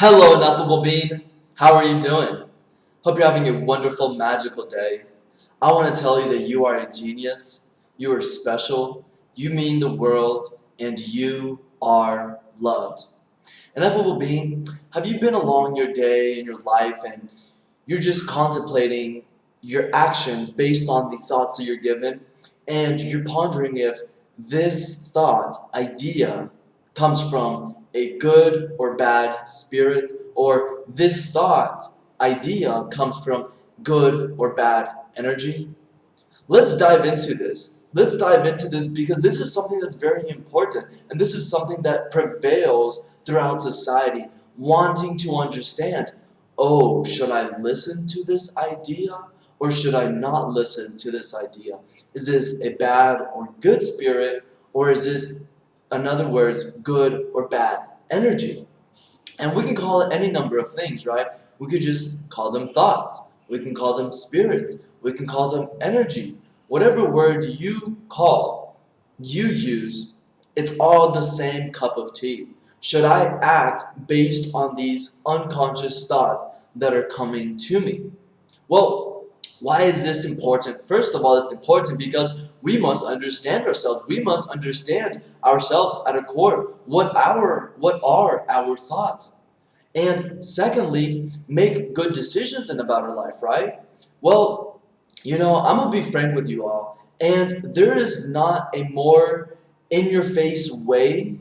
Hello, ineffable being. How are you doing? Hope you're having a wonderful, magical day. I want to tell you that you are a genius, you are special, you mean the world, and you are loved. Ineffable being, have you been along your day and your life and you're just contemplating your actions based on the thoughts that you're given, and you're pondering if this thought, idea, comes from a good or bad spirit, or this thought, idea, comes from good or bad energy? Let's dive into this. Let's dive into this because this is something that's very important, and this is something that prevails throughout society, wanting to understand, oh, should I listen to this idea or should I not listen to this idea? Is this a bad or good spirit, or is this, in other words, good or bad energy? And we can call it any number of things, right? We could just call them thoughts. We can call them spirits. We can call them energy. Whatever word you use, it's all the same cup of tea. Should I act based on these unconscious thoughts that are coming to me? Well, why is this important? First of all, it's important because we must understand ourselves. We must understand ourselves at a core. What are our thoughts? And secondly, make good decisions about our life, right? Well, I'm going to be frank with you all. And there is not a more in-your-face way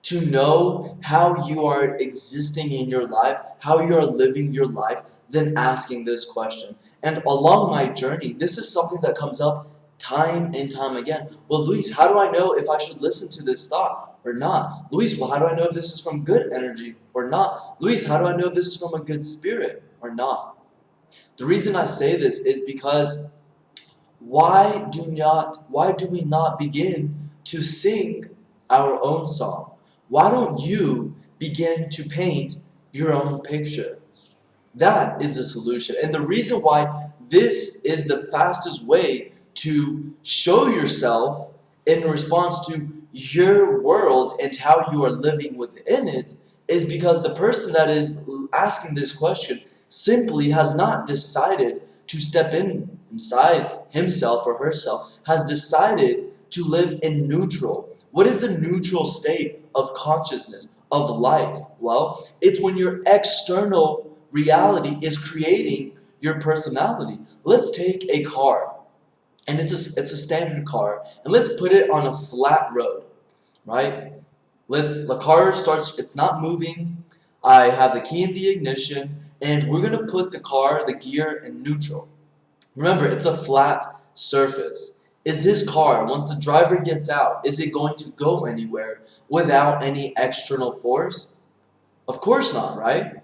to know how you are existing in your life, how you are living your life, than asking this question. And along my journey, this is something that comes up time and time again. Well, Luis, how do I know if I should listen to this thought or not? Luis, well, how do I know if this is from good energy or not? Luis, how do I know if this is from a good spirit or not? The reason I say this is because why do we not begin to sing our own song? Why don't you begin to paint your own picture? That is the solution. And the reason why this is the fastest way to show yourself in response to your world and how you are living within it is because the person that is asking this question simply has not decided to step inside himself or herself, has decided to live in neutral. What is the neutral state of consciousness, of life? Well, it's when your external reality is creating your personality. Let's take a car, and it's a standard car, and let's put it on a flat road, right? The car starts, it's not moving. I have the key in the ignition, and we're going to put the gear in neutral. Remember, it's a flat surface. Is this car, once the driver gets out, is it going to go anywhere without any external force? Of course not, right?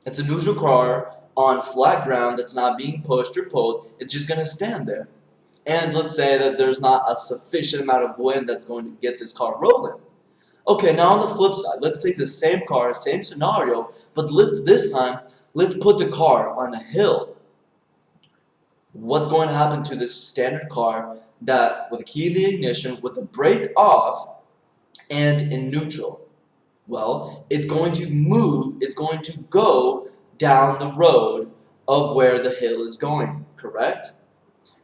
It's a neutral car on flat ground that's not being pushed or pulled. It's just going to stand there. And let's say that there's not a sufficient amount of wind that's going to get this car rolling. Okay, now on the flip side, let's take the same car, same scenario, but this time, let's put the car on a hill. What's going to happen to this standard car that with the key in the ignition, with the brake off, and in neutral? Well, it's going to move, it's going to go down the road of where the hill is going, correct?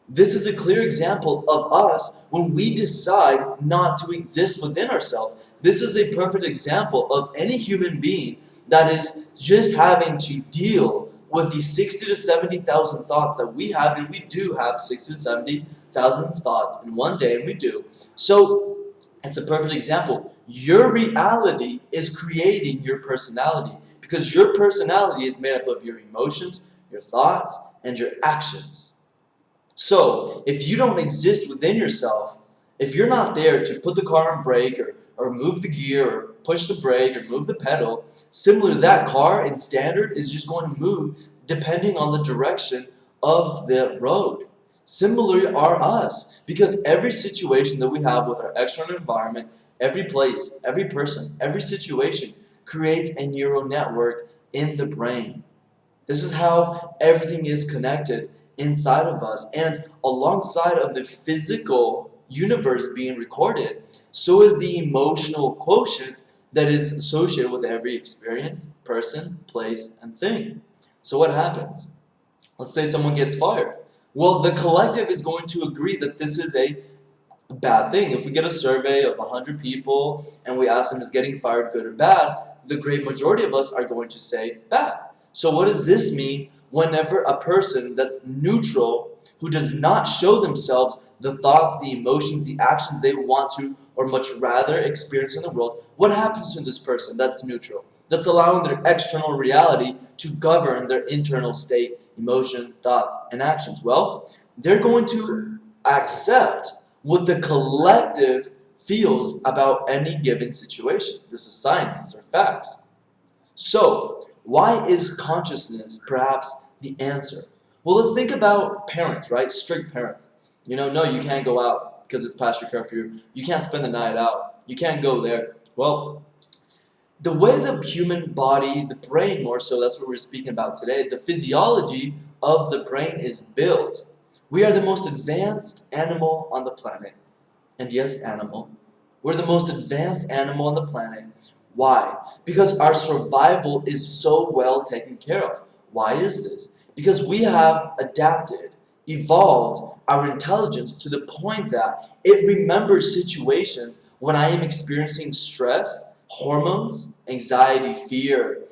This is a clear example of us when we decide not to exist within ourselves. This is a perfect example of any human being that is just having to deal with the 60 to 70,000 thoughts that we have, and we do have 60 to 70,000 thoughts in one day, and we do. So it's a perfect example. Your reality is creating your personality because your personality is made up of your emotions, your thoughts, and your actions. So if you don't exist within yourself, if you're not there to put the car on brake or move the gear or push the brake or move the pedal, similar to that car in standard is just going to move depending on the direction of the road. Similarly are us, because every situation that we have with our external environment, every place, every person, every situation creates a neural network in the brain. This is how everything is connected inside of us, and alongside of the physical universe being recorded, so is the emotional quotient that is associated with every experience, person, place, and thing. So what happens? Let's say someone gets fired. Well, the collective is going to agree that this is a bad thing. If we get a survey of 100 people and we ask them, is getting fired good or bad? The great majority of us are going to say bad. So what does this mean? Whenever a person that's neutral, who does not show themselves the thoughts, the emotions, the actions they want to or much rather experience in the world, what happens to this person that's neutral? That's allowing their external reality to govern their internal state, emotion, thoughts, and actions. Well, they're going to accept what the collective feels about any given situation. This is science, these are facts. So, why is consciousness perhaps the answer? Well, let's think about parents, right? Strict parents. No, you can't go out because it's past your curfew. You can't spend the night out. You can't go there. Well, the way the human body, the brain more so, that's what we're speaking about today, the physiology of the brain is built. We are the most advanced animal on the planet. And yes, animal. We're the most advanced animal on the planet. Why? Because our survival is so well taken care of. Why is this? Because we have adapted, evolved our intelligence to the point that it remembers situations when I am experiencing stress, hormones, anxiety, fear,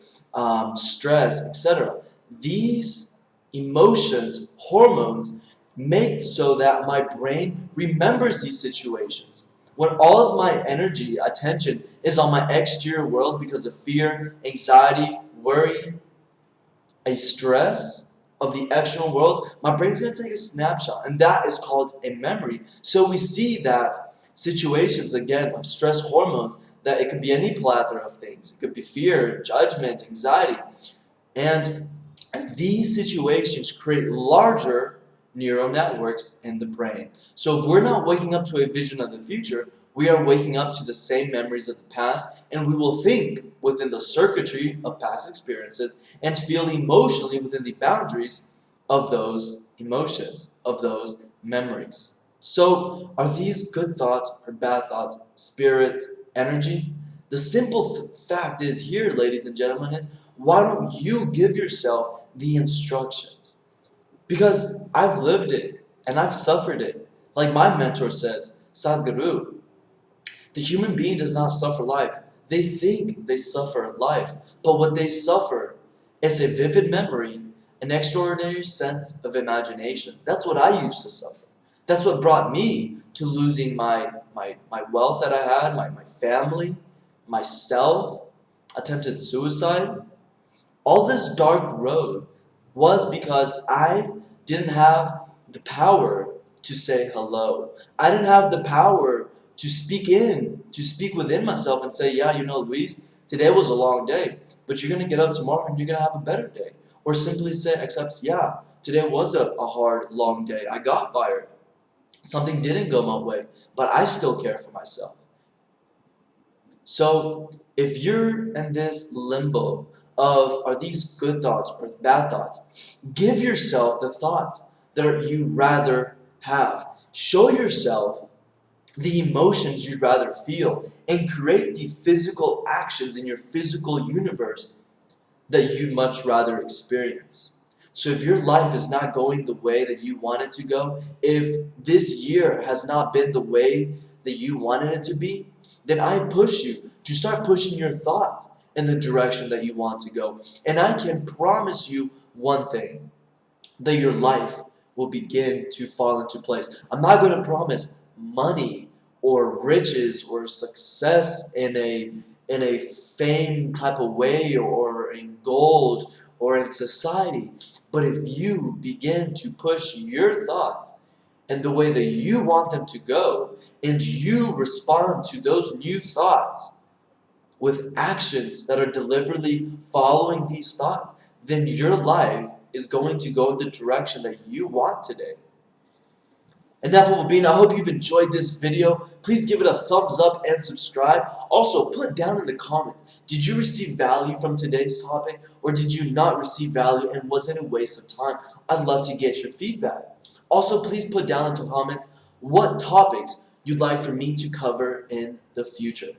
stress, etc. These emotions, hormones, make so that my brain remembers these situations. When all of my energy, attention is on my exterior world because of fear, anxiety, worry, a stress of the external world, my brain's going to take a snapshot, and that is called a memory. So we see that situations, again, of stress hormones, that it could be any plethora of things. It could be fear, judgment, anxiety. And these situations create larger neural networks in the brain. So if we're not waking up to a vision of the future, we are waking up to the same memories of the past, and we will think within the circuitry of past experiences and feel emotionally within the boundaries of those emotions, of those memories. So are these good thoughts or bad thoughts, spirits, energy? The simple fact is here, ladies and gentlemen, is why don't you give yourself the instructions? Because I've lived it and I've suffered it. Like my mentor says, Sadhguru, the human being does not suffer life. They think they suffer life, but what they suffer is a vivid memory, an extraordinary sense of imagination. That's what I used to suffer. That's what brought me to losing my wealth that I had, my family, myself, attempted suicide. All this dark road was because I didn't have the power to say hello. I didn't have the power to speak within myself and say, yeah, Luis, today was a long day, but you're going to get up tomorrow and you're going to have a better day. Or simply say, accept, yeah, today was a hard, long day. I got fired. Something didn't go my way, but I still care for myself. So if you're in this limbo of are these good thoughts or bad thoughts, give yourself the thoughts that you'd rather have. Show yourself the emotions you'd rather feel and create the physical actions in your physical universe that you'd much rather experience. So if your life is not going the way that you want it to go, if this year has not been the way that you wanted it to be, then I push you to start pushing your thoughts in the direction that you want to go. And I can promise you one thing, that your life will begin to fall into place. I'm not going to promise money or riches or success in a fame type of way or in gold or in society. But if you begin to push your thoughts in the way that you want them to go, and you respond to those new thoughts with actions that are deliberately following these thoughts, then your life is going to go in the direction that you want today. And that's what will be. And I hope you've enjoyed this video. Please give it a thumbs up and subscribe. Also, put down in the comments, did you receive value from today's topic, or did you not receive value and was it a waste of time? I'd love to get your feedback. Also, please put down in the comments what topics you'd like for me to cover in the future.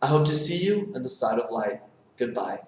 I hope to see you on the side of light. Goodbye.